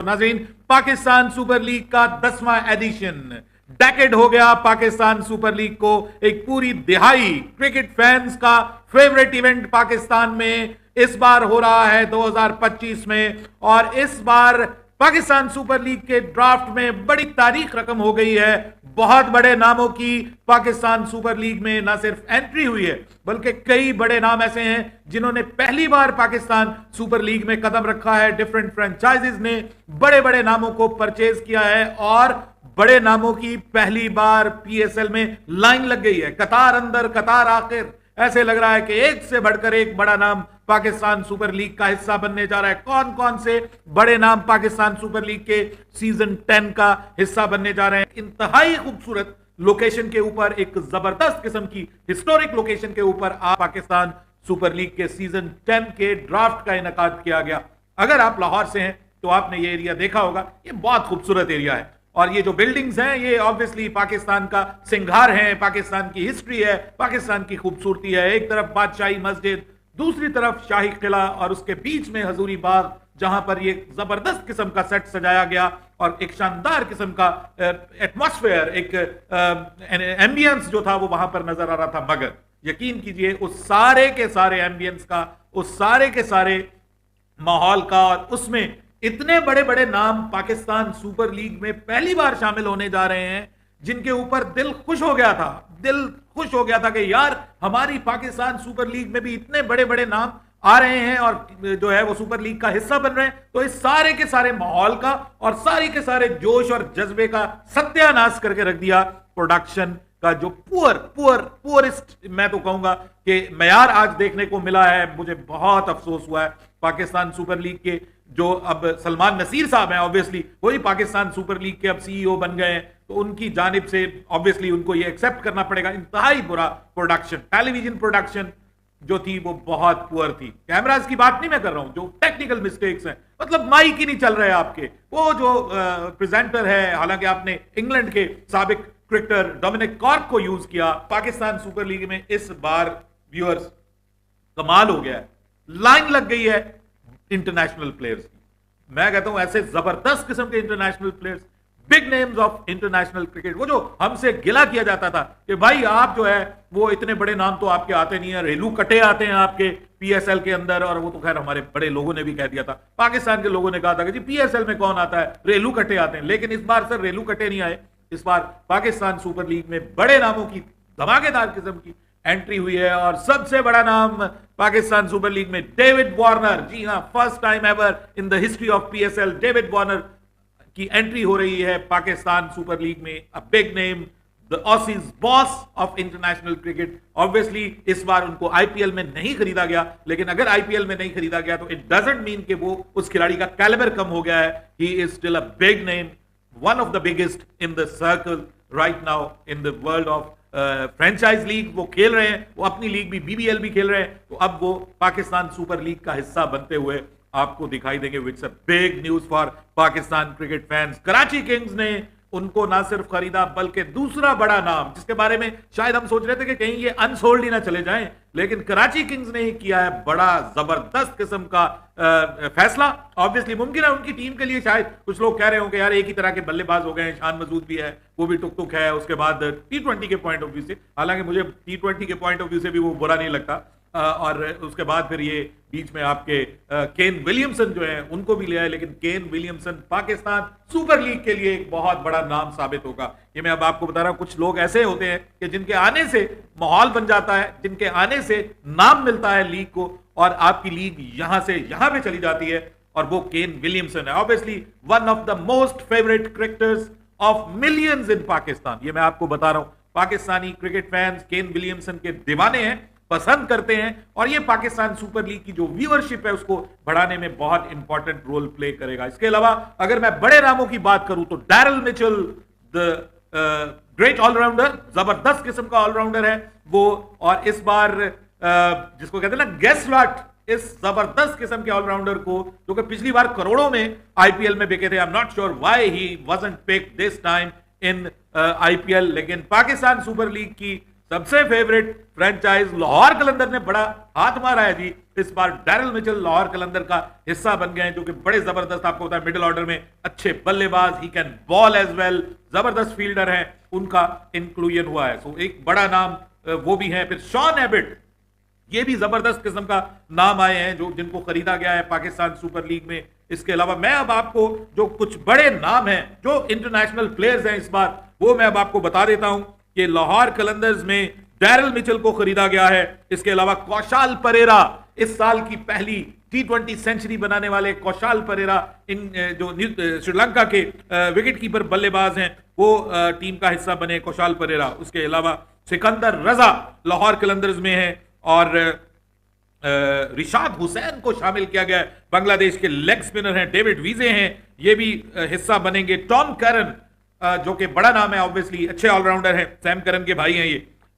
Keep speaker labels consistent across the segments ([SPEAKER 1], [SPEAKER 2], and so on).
[SPEAKER 1] नाज़रीन, Pakistan super league का 10वां addition, decade हो गया पाकिस्तान सुपर लीग को। एक पूरी दिहाई क्रिकेट फैंस का फेवरेट इवेंट पाकिस्तान में इस बार हो रहा है 2025 में। और इस बार पाकिस्तान सुपर लीग के ड्राफ्ट में बड़ी तारीख रकम हो गई है। बहुत बड़े नामों की पाकिस्तान सुपर लीग में ना सिर्फ एंट्री हुई है, बल्कि कई बड़े नाम ऐसे हैं जिन्होंने पहली बार पाकिस्तान सुपर लीग में कदम रखा है। डिफरेंट फ्रेंचाइजीज ने बड़े बड़े नामों को परचेज किया है और बड़े नामों की पहली बार पीएसएल में लाइन लग गई है। कतार अंदर कतार आखिर, ऐसे लग रहा है कि एक से बढ़कर एक बड़ा नाम पाकिस्तान सुपर लीग का हिस्सा बनने जा रहा है। कौन कौन से बड़े नाम पाकिस्तान सुपर लीग के सीजन 10 का हिस्सा बनने जा रहे हैं। इंतहाई खूबसूरत लोकेशन के ऊपर, एक जबरदस्त किस्म की हिस्टोरिक लोकेशन के ऊपर पाकिस्तान सुपर लीग के सीजन 10 के ड्राफ्ट का इनेकाद किया गया। अगर आप लाहौर से हैं तो आपने ये एरिया देखा होगा। ये बहुत खूबसूरत एरिया है और ये जो बिल्डिंग्स हैं ये ऑब्वियसली पाकिस्तान का सिंगार है, पाकिस्तान की हिस्ट्री है, पाकिस्तान की खूबसूरती है। एक तरफ बादशाही मस्जिद, दूसरी तरफ शाही किला और उसके बीच में हजूरी बाग, जहां पर ये जबरदस्त किस्म का सेट सजाया गया और एक शानदार किस्म का एटमॉस्फेयर, एक एम्बियंस जो था वो वहां पर नजर आ रहा था। मगर यकीन कीजिए उस सारे के सारे एम्बियंस का, उस सारे के सारे माहौल का, और उसमें इतने बड़े बड़े नाम पाकिस्तान सुपर लीग में पहली बार शामिल होने जा रहे हैं जिनके ऊपर दिल खुश हो गया था। दिल खुश हो गया था कि यार हमारी पाकिस्तान सुपर लीग में भी इतने बड़े बड़े नाम आ रहे हैं और जो है वो सुपर लीग का हिस्सा बन रहे हैं। तो इस सारे के सारे माहौल का और सारे के सारे जोश और जज्बे का सत्यानाश करके रख दिया प्रोडक्शन का जो पुअरेस्ट मैं तो कहूंगा कि मयार आज देखने को मिला है। मुझे बहुत अफसोस हुआ है। पाकिस्तान सुपर लीग के जो अब सलमान नसीर साहब हैं, ऑब्वियसली वही पाकिस्तान सुपर लीग के अब सीईओ बन गए हैं, तो उनकी जानिब से ऑब्वियसली उनको ये एक्सेप्ट करना पड़ेगा। इंतहाई बुरा प्रोडक्शन, टेलीविजन प्रोडक्शन जो थी वो बहुत पुअर थी। कैमराज की बात नहीं मैं कर रहा हूं, जो टेक्निकल मिस्टेक्स हैं, मतलब माइक ही नहीं चल रहे आपके। वो जो प्रेजेंटर है, हालांकि आपने इंग्लैंड के साबिक क्रिकेटर डोमिनिक कॉर्क को यूज किया। पाकिस्तान सुपर लीग में इस बार व्यूअर्स कमाल हो गया है। लाइन लग गई है इंटरनेशनल प्लेयर्स की। मैं कहता हूं ऐसे जबरदस्त किस्म के international players, big names of international cricket. वो जो हमसे गिला किया जाता था कि भाई आप जो है वो इतने बड़े नाम तो आपके आते नहीं है, रेलू कटे आते हैं आपके पीएसएल के अंदर। और वो तो खैर हमारे बड़े लोगों ने भी कह दिया था, पाकिस्तान के लोगों ने कहा था कि जी पीएसएल में कौन आता है, रेलू कटे आते हैं। लेकिन इस बार सर रेलू कटे नहीं आए। इस बार पाकिस्तान सुपर लीग में बड़े नामों की धमाकेदार किस्म की एंट्री हुई है। और सबसे बड़ा नाम पाकिस्तान सुपर लीग में डेविड वार्नर। जी हां, first time ever in the history of PSL David Warner की एंट्री हो रही है पाकिस्तान सुपर लीग में। A big name, the Aussies boss of international cricket. Obviously इस बार उनको आईपीएल में नहीं खरीदा गया, लेकिन अगर आईपीएल में नहीं खरीदा गया तो इट डजंट मीन कि वो उस खिलाड़ी का कैलिबर कम हो गया है। He is still a big name, one of the biggest in the circle right now in the world of franchise league. वो खेल रहे हैं, वो अपनी लीग भी बीबीएल भी खेल रहे हैं, तो अब वो पाकिस्तान सुपर लीग का हिस्सा बनते हुए आपको दिखाई देंगे। Which a big news for Pakistan cricket fans. Karachi Kings ने उनको ना सिर्फ खरीदा बल्कि दूसरा बड़ा नाम, जिसके बारे में शायद हम सोच रहे थे कि कहीं ये अनसोल्ड ही ना चले जाएं, लेकिन कराची किंग्स ने ही किया है बड़ा जबरदस्त किस्म का फैसला। ऑब्वियसली मुमकिन है उनकी टीम के लिए, शायद कुछ लोग कह रहे होंगे यार एक ही तरह के बल्लेबाज हो गए हैं, शान मसूद भी है, वो भी टुक टुक है। उसके बाद टी20 के पॉइंट ऑफ व्यू से, हालांकि मुझे टी20 के पॉइंट ऑफ व्यू से भी वो बुरा नहीं लगता। और उसके बाद फिर ये बीच में आपके केन विलियमसन जो है उनको भी लिया है, लेकिन Kane Williamson Pakistan super league के लिए एक बहुत बड़ा नाम साबित होगा। ये मैं अब आपको बता रहा हूं, कुछ लोग ऐसे होते हैं कि जिनके आने से माहौल बन जाता है, जिनके आने से नाम मिलता है लीग को, और आपकी लीग यहां से यहां पे चली जाती है, और वो केन विलियमसन है। Obviously one of the most favourite cricketers of millions in Pakistan. ये मैं आपको बता रहा हूं, Pakistani cricket fans Kane Williamson के दीवाने हैं, पसंद करते हैं, और ये पाकिस्तान सुपर लीग की जो व्यूअरशिप है उसको बढ़ाने में बहुत इंपॉर्टेंट रोल प्ले करेगा। इसके अलावा अगर मैं बड़े नामों की बात करूं तो Daryl Mitchell, the great allrounder, जबरदस्त किस्म का ऑलराउंडर है वो। और इस बार जिसको कहते हैं ना गेस लॉट, इस जबरदस्त किस्म के ऑलराउंडर को, जो कि पिछली बार करोड़ों में आईपीएल में बिके थे, I am not sure why he wasn't picked this time in IPL, लेकिन पाकिस्तान सुपर लीग की सबसे फेवरेट फ्रेंचाइज लाहौर कलंदर ने बड़ा हाथ मारा है जी। इस बार डैरिल मिचेल लाहौर कलंदर का हिस्सा बन गए हैं, जो कि बड़े जबरदस्त, आपको पता है मिडिल ऑर्डर में अच्छे बल्लेबाज, he can bowl as well, जबरदस्त फील्डर हैं, उनका इंक्लूजन हुआ है। सो एक बड़ा नाम वो भी है। फिर शॉन एबिट, ये भी जबरदस्त किस्म का नाम आए हैं जो जिनको खरीदा गया है पाकिस्तान सुपर लीग में। इसके अलावा मैं अब आपको जो कुछ बड़े नाम हैं जो इंटरनेशनल प्लेयर्स हैं इस बार, वो मैं अब आपको बता देता हूं कि लाहौर कलंदर्स में डैरिल मिचेल को खरीदा गया है। इसके अलावा कौशाल परेरा, इस साल की पहली T20 सेंचुरी बनाने वाले कौशाल परेरा, इन जो श्रीलंका के विकेट कीपर बल्लेबाज हैं, वो टीम का हिस्सा बने कौशाल परेरा। उसके अलावा सिकंदर रजा लाहौर कलंदर्स में है, और रिशाद हुसैन को शामिल किया गया है, बांग्लादेश के लेग स्पिनर हैं। डेविड वीजे हैं, ये भी हिस्सा बनेंगे। टॉम करन, जो कि बड़ा नाम है ऑब्वियसली, अच्छे ऑलराउंडर हैं, सैम करन के भाई हैं,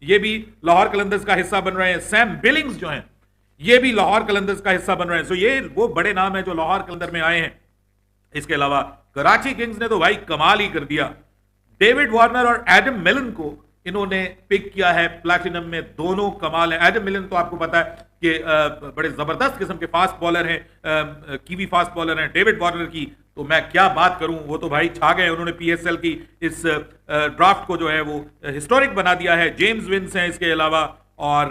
[SPEAKER 1] ये भी लाहौर कलंदर्स का हिस्सा बन रहे हैं। सैम बिलिंग्स जो हैं, ये भी लाहौर कलंदर्स का हिस्सा बन रहे हैं। सो ये वो बड़े नाम हैं जो लाहौर कलंदर में आए हैं। इसके अलावा कराची किंग्स ने तो भाई कमाल ही कर दिया। डेविड वार्नर और एडम मिलन को इन्होंने पिक किया है प्लैटिनम में, दोनों कमाल है। एडम मिलन तो आपको पता है कि बड़े जबरदस्त किस्म के फास्ट बॉलर हैं, कीवी फास्ट बॉलर हैं। डेविड वार्नर की तो मैं क्या बात करूं, वो तो भाई छा गए। उन्होंने पीएसएल की इस ड्राफ्ट को जो है वो हिस्टोरिक बना दिया है। जेम्स विंस हैं इसके अलावा, और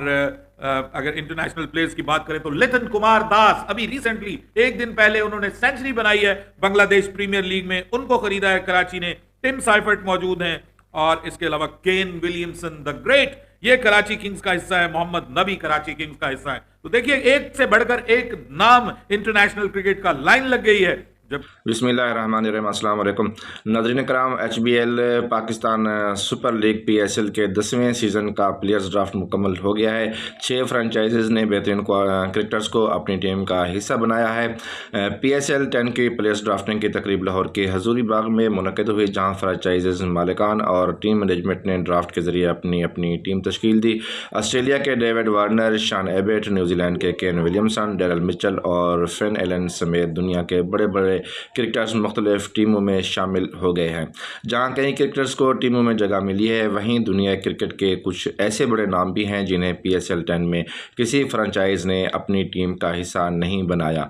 [SPEAKER 1] अगर इंटरनेशनल प्लेयर्स की बात करें तो लिथन कुमार दास, अभी रिसेंटली एक दिन पहले उन्होंने सेंचुरी बनाई है बांग्लादेश प्रीमियर लीग में, उनको खरीदा है कराची ने। टिम साइफर्ट मौजूद हैं, और इसके अलावा केन विलियमसन द ग्रेट, ये कराची किंग्स का हिस्सा है। मोहम्मद नबी कराची किंग्स का हिस्सा है। तो देखिए, एक से बढ़कर एक नाम इंटरनेशनल क्रिकेट का लाइन लग गई है।
[SPEAKER 2] बिस्मिल्लाहिर्रहमानिर्रहीम, अस्सलाम वालेकुम नाज़रीन कराम। HBL Pakistan super league PSL के 10वें सीज़न का प्लेयर्स ड्राफ्ट मुकम्मल हो गया है। 6 फ्रेंचाइजीज ने बेहतरीन क्रिकेटर्स को अपनी टीम का हिस्सा बनाया है। PSL 10 की प्लेयर्स ड्राफ्टिंग की तकरीब लाहौर के हजूरी बाग में मुनक़िद हुई, जहाँ फ्रेंचाइजीज मालिकान और टीम मैनेजमेंट ने ड्राफ्ट के ज़रिए अपनी अपनी टीम तश्कील दी। ऑस्ट्रेलिया के David Warner, Sean Abbott, New Zealand के केन विलियमसन, डैरिल मिचेल और फिन एलन समेत दुनिया के बड़े बड़े क्रिकेटर्स मुख्तलिफ टीमों में शामिल हो गए हैं। जहां कई क्रिकेटर्स को टीमों में जगह मिली है, वहीं दुनिया क्रिकेट के कुछ ऐसे बड़े नाम भी हैं जिन्हें PSL 10 में किसी फ्रेंचाइज ने अपनी टीम का हिस्सा नहीं बनाया।